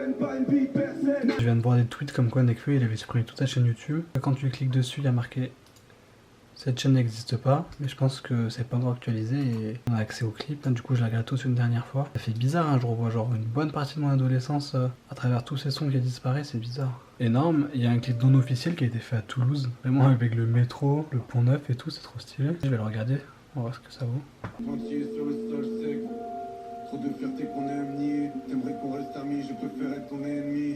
Je viens de voir des tweets comme quoi Nekfeu il avait supprimé toute sa chaîne YouTube. Quand tu cliques dessus, il y a marqué cette chaîne n'existe pas, mais je pense que c'est pas encore actualisé et on a accès aux clips. Du coup, je la regarde tous une dernière fois. Ça fait bizarre, hein, je revois genre une bonne partie de mon adolescence à travers tous ces sons qui disparaissent, c'est bizarre. Énorme, il y a un clip non officiel qui a été fait à Toulouse, vraiment avec le métro, le pont neuf et tout, c'est trop stylé. Je vais le regarder, on va voir ce que ça vaut. Trop de fierté qu'on aime nier. T'aimerais qu'on reste amis, je préfère être ton ennemi.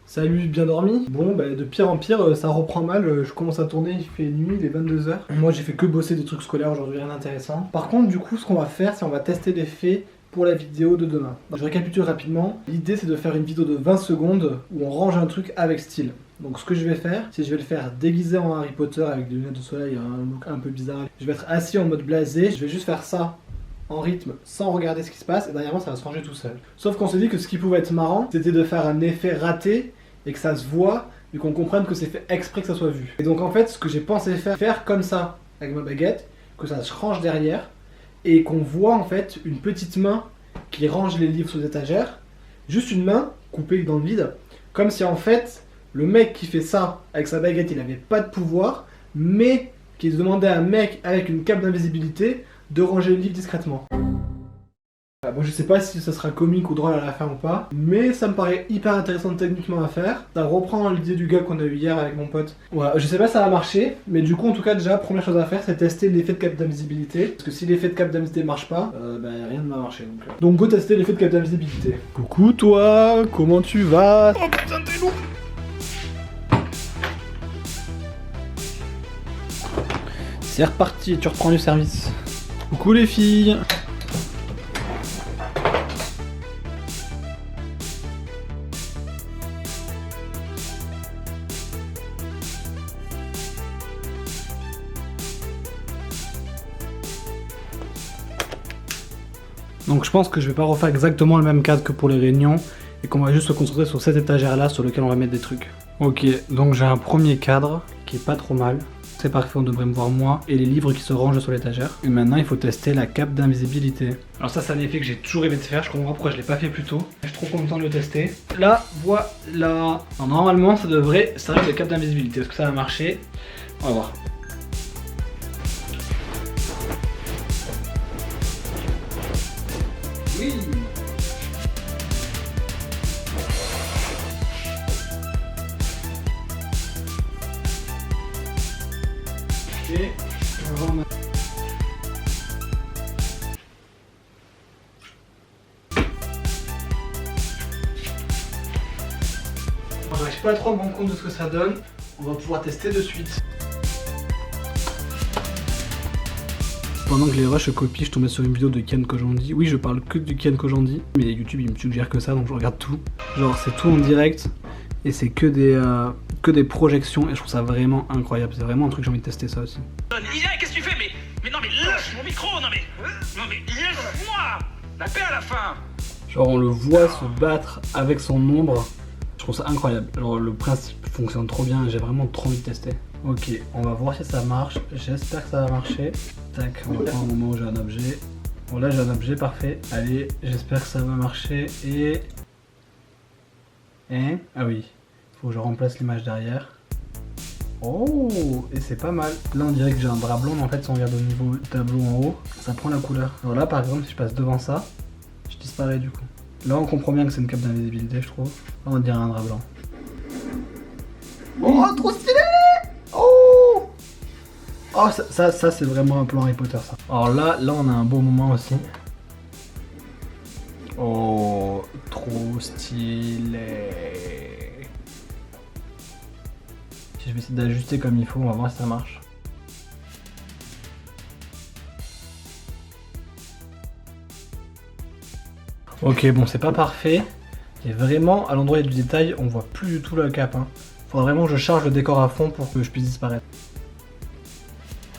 Salut, bien dormi? Bon, bah, de pire en pire, ça reprend mal, je commence à tourner, il fait nuit, il est 22 h. Moi j'ai fait que bosser des trucs scolaires aujourd'hui, rien d'intéressant. Par contre, du coup, ce qu'on va faire, c'est on va tester l'effet pour la vidéo de demain. Je récapitule rapidement. L'idée, c'est de faire une vidéo de 20 secondes où on range un truc avec style. Donc ce que je vais faire, c'est que je vais le faire déguisé en Harry Potter avec des lunettes de soleil, un look un peu bizarre. Je vais être assis en mode blasé, je vais juste faire ça en rythme sans regarder ce qui se passe et derrière moi ça va se ranger tout seul. Sauf qu'on s'est dit que ce qui pouvait être marrant, c'était de faire un effet raté et que ça se voit et qu'on comprenne que c'est fait exprès que ça soit vu. Et donc en fait, ce que j'ai pensé faire comme ça avec ma baguette, que ça se range derrière et qu'on voit en fait une petite main qui range les livres sous étagères, juste une main coupée dans le vide, comme si en fait le mec qui fait ça avec sa baguette, il avait pas de pouvoir, mais qui demandait à un mec avec une cape d'invisibilité de ranger le livre discrètement. Bon, je sais pas si ça sera comique ou drôle à la fin ou pas, mais ça me paraît hyper intéressant techniquement à faire. Ça reprend l'idée du gars qu'on a eu hier avec mon pote. Ouais, je sais pas si ça va marcher, mais du coup, en tout cas, déjà, première chose à faire, c'est tester l'effet de cape d'invisibilité. Parce que si l'effet de cape d'invisibilité marche pas, rien ne va marcher. Donc go tester l'effet de cape d'invisibilité. Coucou toi, comment tu vas? Oh putain, t'es lourd! C'est reparti, tu reprends du service. Coucou les filles! Donc je pense que je vais pas refaire exactement le même cadre que pour les réunions et qu'on va juste se concentrer sur cette étagère là sur lequel on va mettre des trucs. Ok, donc j'ai un premier cadre qui est pas trop mal. C'est parfait, on devrait me voir moi et les livres qui se rangent sur l'étagère. Et maintenant il faut tester la cape d'invisibilité. Alors ça c'est un effet que j'ai toujours rêvé de faire, je comprends pas pourquoi je l'ai pas fait plus tôt. Je suis trop content de le tester. Là, voilà. Alors, normalement ça devrait servir de cape d'invisibilité. Est-ce que ça va marcher? On va voir. Oui. Ok, on va voir maintenant. Je sais pas trop me rendre compte de ce que ça donne. On va pouvoir tester de suite. Pendant que les rushs copient, je tombais sur une vidéo de Kian Kojandi. Oui, je parle que du Kian Kojandi, mais YouTube il me suggère que ça, donc je regarde tout. Genre c'est tout en direct et c'est que des projections et je trouve ça vraiment incroyable. C'est vraiment un truc que j'ai envie de tester ça aussi. Qu'est-ce que tu fais? Mais non mais lâche mon micro, non mais laisse-moi la paix à la fin. Genre on le voit se battre avec son ombre. Je trouve ça incroyable. Genre le principe fonctionne trop bien et j'ai vraiment trop envie de tester. Ok, on va voir si ça marche. J'espère que ça va marcher. Tac, on va prendre un moment où j'ai un objet. Bon là j'ai un objet, parfait. Allez, j'espère que ça va marcher et... Hein? Ah oui, faut que je remplace l'image derrière. Oh, et c'est pas mal. Là on dirait que j'ai un drap blanc, mais en fait si on regarde au niveau tableau en haut, ça prend la couleur. Alors là par exemple si je passe devant ça, je disparais du coup. Là on comprend bien que c'est une cape d'invisibilité je trouve. Là on dirait un drap blanc. Oh trop stylé! Oh! Oh ça c'est vraiment un plan Harry Potter ça. Alors là on a un beau moment aussi. Oh trop stylé. Je vais essayer d'ajuster comme il faut, on va voir si ça marche. Ok, bon, c'est pas parfait. Et vraiment, à l'endroit où il y a du détail, on voit plus du tout la cape. Hein. Faudra vraiment que je charge le décor à fond pour que je puisse disparaître.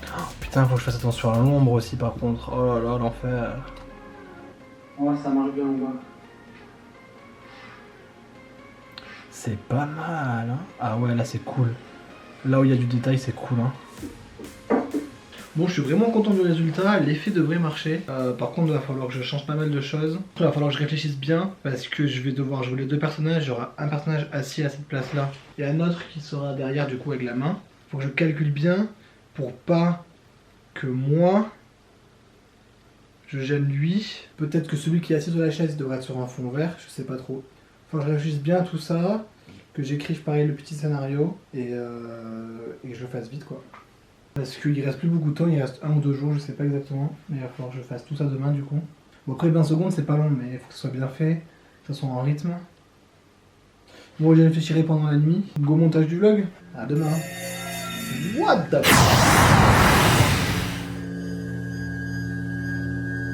Oh, putain, faut que je fasse attention à l'ombre aussi par contre. Oh là là, l'enfer. Oh, ça marche bien, on voit. C'est pas mal, hein. Ah ouais, là c'est cool. Là où il y a du détail, c'est cool. Hein. Bon, je suis vraiment content du résultat, l'effet devrait marcher. Par contre, il va falloir que je change pas mal de choses. Il va falloir que je réfléchisse bien parce que je vais devoir jouer les deux personnages. Il y aura un personnage assis à cette place-là et un autre qui sera derrière du coup avec la main. Faut que je calcule bien pour pas que moi je gêne lui. Peut-être que celui qui est assis sur la chaise devrait être sur un fond vert, je sais pas trop. Faut que je réfléchisse bien à tout ça, que j'écrive pareil le petit scénario et que je le fasse vite quoi. Parce qu'il reste plus beaucoup de temps, il reste 1 ou 2 jours, je sais pas exactement, mais il va falloir que je fasse tout ça demain du coup. Bon après 20 secondes c'est pas long, mais il faut que ce soit bien fait, que ce soit en rythme. Bon j'y réfléchirai pendant la nuit. Go montage du vlog, à demain. What the